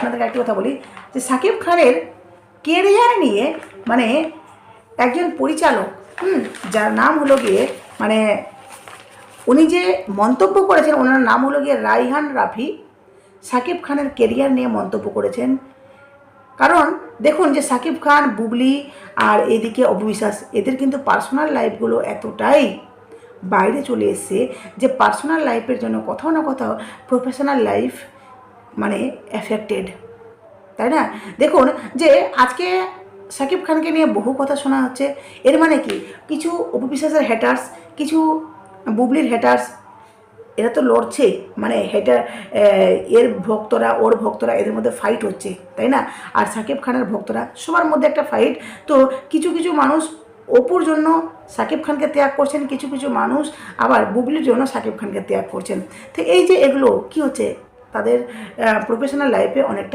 আপনাদেরকে একটি কথা বলি যে শাকিব খানের কেরিয়ার নিয়ে মানে একজন পরিচালক যার নাম হলো গিয়ে মানে উনি যে মন্তব্য করেছেন, ওনার নাম হলো গিয়ে রায়হান রাফি, শাকিব খানের কেরিয়ার নিয়ে মন্তব্য করেছেন। কারণ দেখুন যে শাকিব খান, বুবলি আর এদিকে অপবিশ্বাস, এদের কিন্তু পার্সোনাল লাইফগুলো এতটাই বাইরে চলে এসছে যে পার্সোনাল লাইফের জন্য কোথাও না কোথাও প্রফেশনাল লাইফ মানে এফেক্টেড, তাই না? দেখুন যে আজকে শাকিব খানকে নিয়ে বহু কথা শোনা হচ্ছে, এর মানে কি কিছু অপবিশ্বাসের হ্যাটার্স, কিছু বুবলির হ্যাটার্স, এরা তো লড়ছে, মানে হেটার এর ভক্তরা ওর ভক্তরা, এদের মধ্যে ফাইট হচ্ছে, তাই না? আর শাকিব খানের ভক্তরা, সবার মধ্যে একটা ফাইট। তো কিছু কিছু মানুষ অপুর জন্য শাকিব খানকে ত্যাগ করছেন, কিছু কিছু মানুষ আবার বুবলির জন্য শাকিব খানকে ত্যাগ করছেন। তো এই যে এগুলো কী হচ্ছে, তাদের প্রফেশনাল লাইফে অনেকটা